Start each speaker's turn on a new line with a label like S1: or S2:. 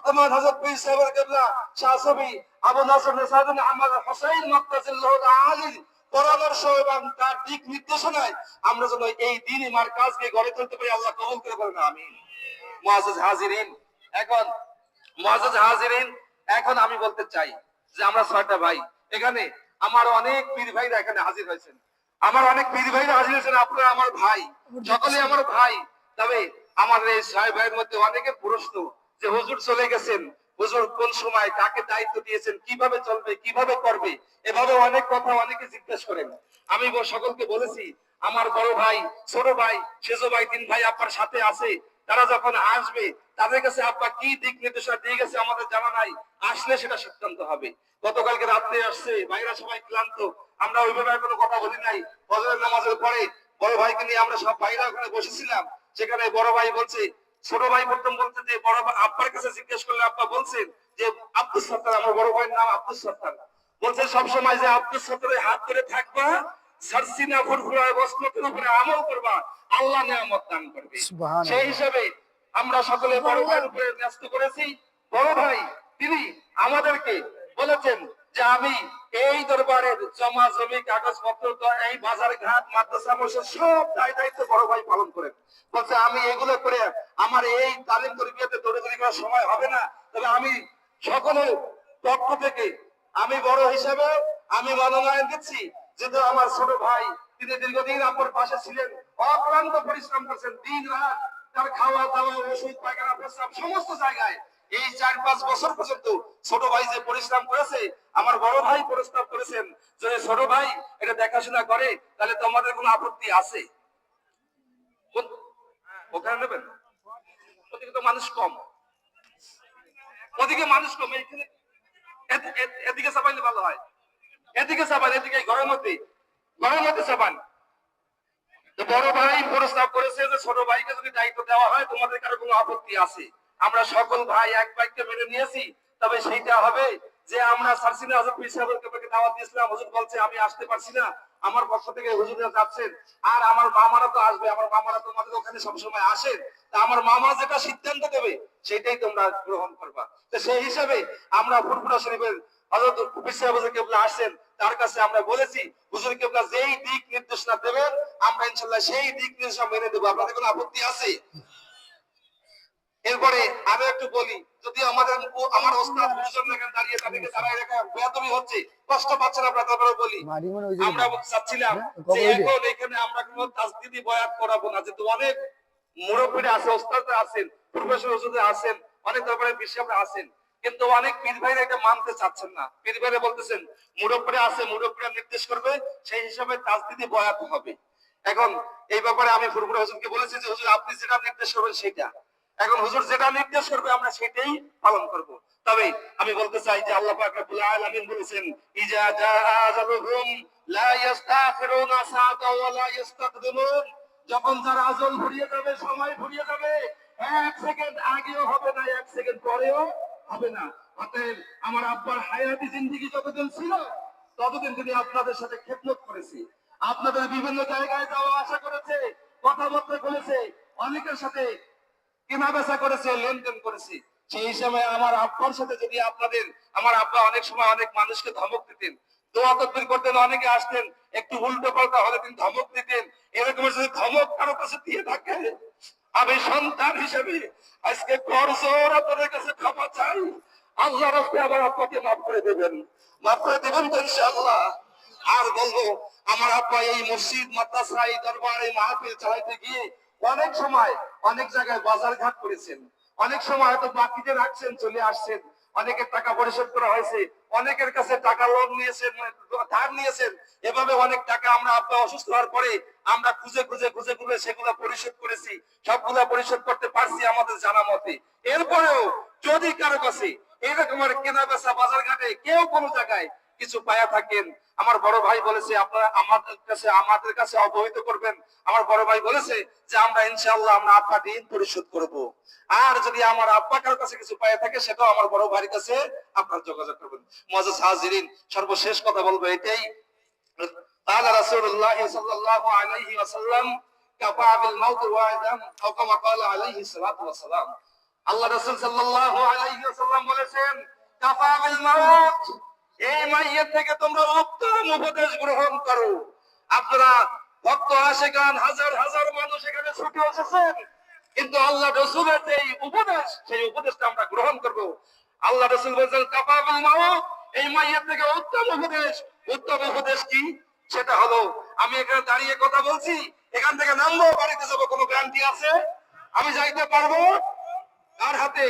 S1: বর্তমান হযরত পীর সাহেবের কিবলা শাহ সুফি আবু নসর সাইদুল আহমদ হুসাইন মুক্তাজিল্লাহু আলী পরামর্শ এবং তার দিক নির্দেশনায় আমরা যেন এই দ্বীনি মারকাজকে গড়ে তুলতে পারি, আল্লাহ কবুল করে বলেন আমিন। মুআজ্জাজ হাজিরিন, এখন আমি বলতে চাই যে আমরা ছয়টা ভাই এখানে, আমার অনেক পীর ভাইরা এখানে হাজির হয়েছেন, আপনারা আমার ভাই, সকলে আমার ভাই। তবে আমার এই ছয় ভাইয়ের মধ্যে অনেকের প্রশ্ন যে হুজুর চলে গেছেন, হুজুর কোন সময় কাকে দায়িত্ব দিয়েছেন, কিভাবে চলবে, কিভাবে করবে, এভাবে অনেক কথা অনেকে জিজ্ঞেস করেন। আমি সকলকে বলেছি আমার বড় ভাই, ছোট ভাই, সেজো ভাই, তিন ভাই আপনার সাথে আছে। তারা যখন আসবে তাদের কাছে আব্বা কি দিক নির্দেশনা দিয়ে গেছে আমাদের জানা নাই, আসলে সেটা সিদ্ধান্ত হবে। গতকালকে রাত্রে আসছে, ভাইরা সবাই ক্লান্ত, আমরা ওইভাবে কোনো কথা বলি নাই। ফজরের নামাজের পরে বড় ভাইকে নিয়ে আমরা সব ভাইরা ওখানে বসেছিলাম। সেখানে বড় ভাই বলছে, ছোট ভাই প্রথম বলছে যে বড় আব্বার কাছে জিজ্ঞেস করলে আব্বা বলছেন যে আব্দুল সত্তার, আমার বড় ভাইয়ের নাম আব্দুল সত্তার, বলছে সবসময় যে আব্দুল সত্তারের হাত ধরে থাকবা, সারসিনা ফুরফুরা বস্ত্রের উপরে আমল করবা, আল্লাহ নিয়ামত দান করবে। সেই হিসাবে আমরা সকলে বড় ভাইয়ের উপরে ন্যস্ত করেছি। বড় ভাই তিনি আমাদেরকে বলেছেন যে আমি এই দরবারের জমা জমি কাগজপত্র, এই বাজার ঘাট, মাদ্রাসা মসজিদ সব দায়িত্ব বড় ভাই পালন করেন। বলছে আমি এগুলো করে আমার এই তালিম তরবিয়তে দৌড়াদৌড়ি করার সময় হবে না। তবে আমি সকলের পক্ষ থেকে আমি বড় হিসাবে আমি মনোনয়ন দিচ্ছি, যেহেতু আমার ছোট ভাই তিনি দীর্ঘদিন আপনার পাশে ছিলেন, অক্লান্ত পরিশ্রম করছেন, দিন রাত তার খাওয়া দাওয়া, ওষুধ, পায়খানা, প্রস্রাব সমস্ত জায়গায় এই 4-5 বছর পর্যন্ত ছোট ভাই যে পরিশ্রম করেছে, আমার বড় ভাই প্রস্তাব করেছেন যদি ছোট ভাই এটা দেখাশোনা করে তাহলে তোমাদের কোনো আপত্তি আছে? ওখানে নেবেন, ওদিকে তো মানুষ কম, এদিকে চাপাইলে ভালো হয়, এদিকে চাপান, এদিকে ঘরের মধ্যে চাপান। বড় ভাই প্রস্তাব করেছে যে ছোট ভাইকে যদি দায়িত্ব দেওয়া হয় তোমাদের কারো কোনো আপত্তি আছে? আমরা সকল ভাই এক বাক্যে মেনে নিয়েছি। তবে সেইটা হবে যে আমরা সারসিনা হযরত পীর সাহেবকে দাওয়াত দিয়েছিলাম, হুজুর বলছে আমি আসতে পারছি না, আমার পক্ষ থেকে হুজুররা যাচ্ছেন, আর আমার মামারা তো আসবে, আমার মামারা তোমাদের ওখানে সবসময় আসেন, তা আমার মামা যেটা সিদ্ধান্ত দেবে সেটাই তোমরা গ্রহণ করবা। তো সেই হিসাবে আমরা ফুরফুরা শরীফের হযরত পীর সাহেব কেবলা আসেন, তার কাছে আমরা বলেছি হুজুর কেবলা যেই দিক নির্দেশনা দেবেন আমরা ইনশাআল্লাহ সেই দিক নির্দেশনা মেনে দেব। আপনাদের কোনো আপত্তি আছে? এরপরে আমি একটু বলি, যদি আমার ওস্তাদ হুজুর এখানে দাঁড়িয়ে তাদেরকে দাঁড়ায় রাখা বেয়াদবি হচ্ছে, কষ্ট পাচ্ছেন আপনারা, তারপরে বলি আমরা চাচ্ছিলাম যে এখন এখানে আমরা কোনো তাসদিদি বয়াত করাবো না, যেহেতু অনেক মুরব্বীরা আছে, ওস্তাদরা আছেন, প্রফেসর হুজুররা আছেন, অনেক দরবারে বিশ্বরা আছেন, কিন্তু অনেক পীর ভাইরা এটা মানতে চাচ্ছেন না। পীর ভাইরা বলতেছেন মুরব্বীরা আছে, মুরব্বীরা নির্দেশ করবে, সেই হিসাবে তাসদিদি বয়াত হবে। এখন এই ব্যাপারে আমি ফুরফুরা হুজুরকে বলেছি যে হুজুর আপনি যেটা নির্দেশ করবেন সেটা, এখন হুজুর যেটা নির্দেশ করবে আমরা সেটাই পালন করব। তবে আমি বলতে চাই যে আল্লাহ পাক রব্বুল আলামিন বলেছেন ইজা জাআ আজালুহুম লা ইস্তাখিরুনা সাআতা ওয়া লা ইস্তাকদিমুন, যখন যার আজল ফুরিয়ে যাবে, সময় ফুরিয়ে যাবে, 1 সেকেন্ড আগেও হবে না, 1 সেকেন্ড পরেও হবে না। অতএব আমার আব্বার হায়াতি জিন্দেগি যতদিন ছিল ততদিন তিনি আপনাদের সাথে খেদমত করেছে, আপনাদের বিভিন্ন জায়গায় যাওয়া আসা করেছে, কথাবার্তা বলেছে, অনেকের সাথে কেনা বেচা করেছে, লেনদেন করেছে। সেই সময় আমার আব্বার সাথে যদি আমার আব্বা অনেক সময় অনেক মানুষকে ধমক দিতেন, দোয়া তদবির করতেন, অনেকে আসতেন একটু উল্টো পাল্টা হলে তিনি ধমক দিতেন। এরকম যদি ধমক কারো কাছে দিয়ে থাকে, আমি সন্তান হিসেবে আজকে করজোর আপনাদের কাছে ক্ষমা চাই, আল্লাহ রাস্তায় আমার আব্বাকে মাফ করে দেবেন তো ইনশাআল্লাহ। আর বলবো আমার আব্বা এই মসজিদ, মাদ্রাসা, এই দরবার, এই মাহফিল চালাইতে গিয়ে অনেক সময় অনেক জায়গায় বাজার ঘাট করেছেন, অনেক সময় হয়তো বাকিতে রাখছেন, চলে আসছেন, অনেকের টাকা পরিশোধ করা হয়েছে, অনেকের কাছে টাকা লোন নিয়েছেন, ধার নিয়েছেন, এভাবে অনেক টাকা আমরা আব্বা অসুস্থ হওয়ার পরে আমরা খুঁজে সেগুলো পরিশোধ করেছি, সবগুলা পরিশোধ করতে পারছি আমাদের জানা মতে। এরপরেও যদি কারো কাছে এরকম কেনা বেচা বাজার ঘাটে কেউ কোনো জায়গায় কিছু পায়া থাকেন, আমার বড় ভাই বলেছে আপনারা আমাদের কাছে অবহিত করবেন। আমার বড় ভাই বলেছে যে আমরা ইনশাআল্লাহ আমরা আব্বা ঋণ পরিশোধ করব। আর যদি আমার আব্বা কারোর কাছে কিছু পায়া থাকে সেটাও আমার বড় ভাইয়ের কাছে আপনারা যোগাযোগ করবেন। মুআজ্জাজ হাজিরিন, সর্বশেষ কথা বলবো এটাই, قال رسول الله صلى الله عليه وسلم كفى بالموت واعظا او كما قال عليه الصلاه والسلام, আল্লাহ রাসূল সাল্লাল্লাহু আলাইহি ওয়াসাল্লাম বলেছেন কাফা বিল মাউত, এই মাইয়্যিত থেকে তোমরা উত্তম উপদেশ গ্রহণ করো। আপনারা ভক্ত আশিকান হাজার হাজার মানুষ এখানে ছুটে এসেছেন, কিন্তু আল্লাহ রাসূলের যে উপদেশ, সেই উপদেশটা আমরা গ্রহণ করব। আল্লাহ রাসূল বলেছেন কাফা বিল মাউত, এই মাইয়্যিত থেকে উত্তম উপদেশ। উত্তম উপদেশ কি? সেটা হলো, আমি এখানে দাঁড়িয়ে কথা বলছি, এখান থেকে নামবো, বাড়িতে যাবো, কোনো গ্যারান্টি আছে? আমি যাইতে পারবো? কার হাতে?